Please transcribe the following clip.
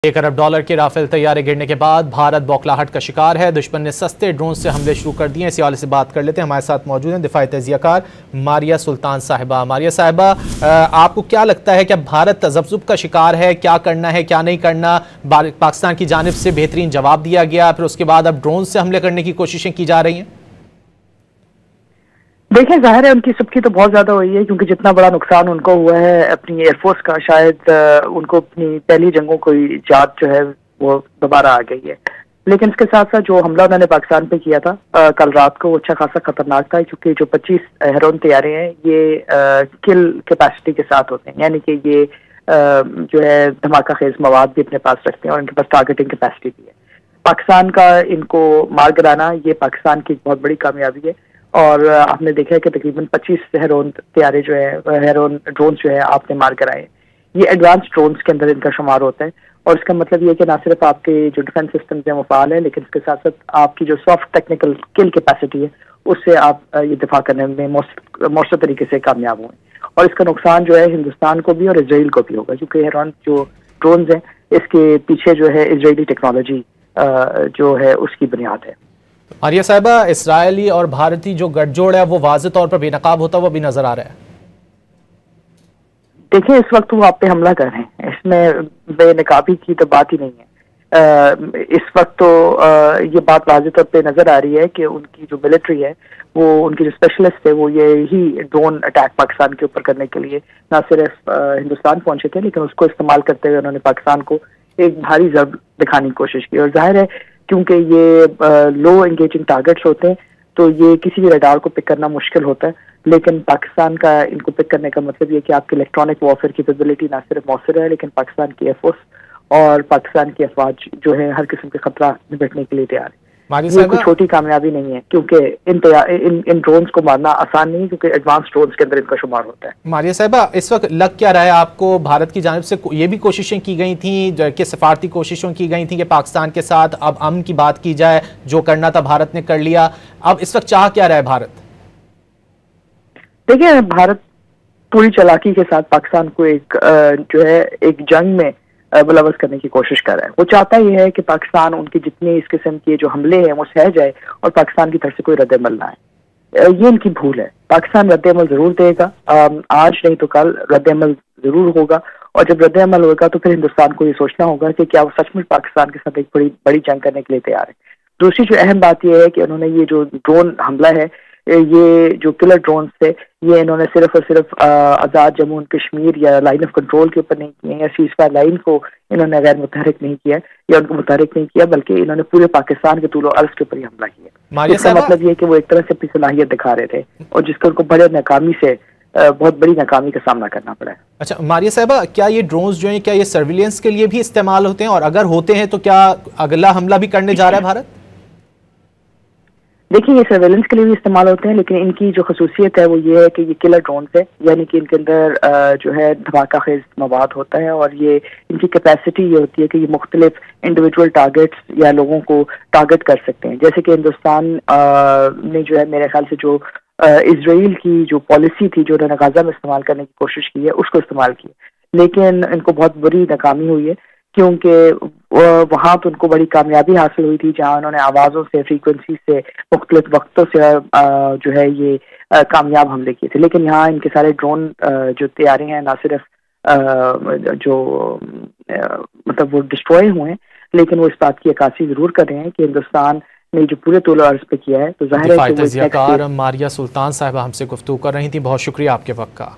$1 अरब के राफेल तैयारे गिरने के बाद भारत बौखलाहट का शिकार है। दुश्मन ने सस्ते ड्रोन से हमले शुरू कर दिए। इसी हवाले से बात कर लेते हैं। हमारे साथ मौजूद हैं दिफाई तजियाकार मारिया सुल्तान साहिबा। मारिया साहिबा, आपको क्या लगता है कि भारत तज़ब्ज़ुब का शिकार है? क्या करना है, क्या नहीं करना? पाकिस्तान की जानिब से बेहतरीन जवाब दिया गया, फिर उसके बाद अब ड्रोन से हमले करने की कोशिशें की जा रही हैं। देखिए, जाहिर है उनकी सबकी तो बहुत ज्यादा हुई है, क्योंकि जितना बड़ा नुकसान उनको हुआ है अपनी एयरफोर्स का, शायद उनको अपनी पहली जंगों को याद जो है वो दोबारा आ गई है। लेकिन इसके साथ साथ जो हमला उन्होंने पाकिस्तान पे किया था कल रात को, वो अच्छा खासा खतरनाक था, क्योंकि जो 25 हेरोन तैयारे हैं ये किल कैपेसिटी के साथ होते हैं, यानी कि ये जो है धमाका खेज मवाद भी अपने पास रखते हैं और इनके पास टारगेटिंग कैपेसिटी भी है। पाकिस्तान का इनको मार गिराना ये पाकिस्तान की एक बहुत बड़ी कामयाबी है। और आपने देखा है कि तकरीबन 25 हेरोन तैयारे जो है, हेरोन ड्रोन जो है आपने मार कराए। ये एडवांस ड्रोन्स के अंदर इनका शुमार होता है, और इसका मतलब ये है कि ना सिर्फ आपके जो डिफेंस सिस्टम्स हैं वो फाल है, लेकिन इसके साथ साथ आपकी जो सॉफ्ट टेक्निकल किल कैपेसिटी है उससे आप ये दिफा करने में मौसर तरीके से कामयाब हुए। और इसका नुकसान जो है हिंदुस्तान को भी और इसराइल को भी होगा, क्योंकि हेरोन जो ड्रोन्स हैं इसके पीछे जो है इसराइली टेक्नोलॉजी जो है उसकी बुनियाद है। मारिया साहिबा, इसराइली और भारतीय जो गठजोड़ है वो वाज़ेह तौर पर बेनकाब होता हुआ भी नजर आ रहा है। देखिए, इस वक्त वो आप पे हमला कर रहे हैं, इसमें बेनकाबी की तो बात ही नहीं है। इस वक्त तो ये बात वाज़ेह तौर पे नजर आ रही है कि उनकी जो मिलिट्री है, वो उनकी जो स्पेशलिस्ट थे, वो ये ही ड्रोन अटैक पाकिस्तान के ऊपर करने के लिए ना सिर्फ हिंदुस्तान पहुंचे थे, लेकिन उसको इस्तेमाल करते हुए उन्होंने पाकिस्तान को एक भारी जब्त दिखाने की कोशिश की। और जाहिर है क्योंकि ये लो एंगेजिंग टारगेट्स होते हैं, तो ये किसी भी रडार को पिक करना मुश्किल होता है। लेकिन पाकिस्तान का इनको पिक करने का मतलब ये कि आपकी इलेक्ट्रॉनिक वॉरफेयर की कैपेबिलिटी ना सिर्फ मौसर है, लेकिन पाकिस्तान की एयरफोर्स और पाकिस्तान की अफवाज जो है हर किस्म के खतरा निपटने के लिए तैयार है। ये कोई छोटी कामयाबी नहीं है, क्योंकि इन ड्रोन्स को मारना आसान नहीं है, क्योंकि एडवांस ड्रोन्स के अंदर इनका शुमार होता है। मारिया साहिबा, इस वक्त लग क्या रहा है आपको? भारत की जानिब से ये भी कोशिशें की गई थी कि सफारती कोशिशों की गई थी कि पाकिस्तान के साथ अब अमन की बात की जाए, जो करना था भारत ने कर लिया। अब इस वक्त चाह क्या रहा है भारत? देखिए, भारत पूरी चालाकी के साथ पाकिस्तान को जो है एक जंग में बलवस करने की कोशिश कर रहा है। वो चाहता ही है कि पाकिस्तान उनकी जितने इस किस्म के जो हमले हैं वो सह जाए और पाकिस्तान की तरफ से कोई रद्द-ए-अमल ना आए। ये इनकी भूल है। पाकिस्तान रद्द-ए-अमल जरूर देगा, आज नहीं तो कल रद्द-ए-अमल जरूर होगा। और जब रद्द-ए-अमल होगा तो फिर हिंदुस्तान को ये सोचना होगा कि क्या वो सचमुच पाकिस्तान के साथ एक बड़ी जंग करने के लिए तैयार है। दूसरी जो अहम बात यह है कि उन्होंने ये जो ड्रोन हमला है, ये जो किलर ड्रोन थे, ये इन्होंने सिर्फ और सिर्फ आज़ाद जम्मू एंड कश्मीर या लाइन ऑफ कंट्रोल के ऊपर नहीं किए, या सीज़फायर लाइन को इन्होंने गैर मुतहरिक नहीं किया या उनको मुतहरिक नहीं किया, बल्कि इन्होंने पूरे पाकिस्तान के तूलो अर्ज के ऊपर ही हमला किया। इसका मतलब ये कि वो एक तरह से अपनी सलाहियत दिखा रहे थे, और जिसको उनको बड़े नाकामी से बहुत बड़ी नाकामी का सामना करना पड़ा है। अच्छा मारिया साहिबा, क्या ये ड्रोन्स जो हैं क्या ये सर्विलेंस के लिए भी इस्तेमाल होते हैं, और अगर होते हैं तो क्या अगला हमला भी करने जा रहा है भारत? देखिए, ये सर्वेलेंस के लिए भी इस्तेमाल होते हैं, लेकिन इनकी जो खसूसियत है वो ये है कि ये किलर ड्रोन्स है, यानी कि इनके अंदर जो है धमाका खेज मवाद होता है, और ये इनकी कैपेसिटी ये होती है कि ये मुख्तलिफ इंडिविजुअल टारगेट्स या लोगों को टारगेट कर सकते हैं। जैसे कि हिंदुस्तान ने जो है मेरे ख्याल से जो इसराइल की जो पॉलिसी थी जो उन्होंने गाजा में इस्तेमाल करने की कोशिश की है उसको इस्तेमाल किया, लेकिन इनको बहुत बुरी नाकामी हुई है, क्योंकि वहां तो उनको बड़ी कामयाबी हासिल हुई थी, जहां उन्होंने आवाजों से, फ्रीक्वेंसी से, मुख्तलिफ वक्तों से जो है ये कामयाब हमले किए थे। लेकिन यहाँ इनके सारे ड्रोन जो तैयारे हैं ना सिर्फ जो मतलब वो डिस्ट्रॉय हुए हैं, लेकिन वो इस बात की अक्कासी जरूर कर रहे हैं कि हिंदुस्तान ने जो पूरे तौर अर्ज पे किया है, तो जाहिर है कि मारिया सुल्तान साहिबा हमसे गुफ्तगू कर रही थी। बहुत शुक्रिया आपके वक्त का।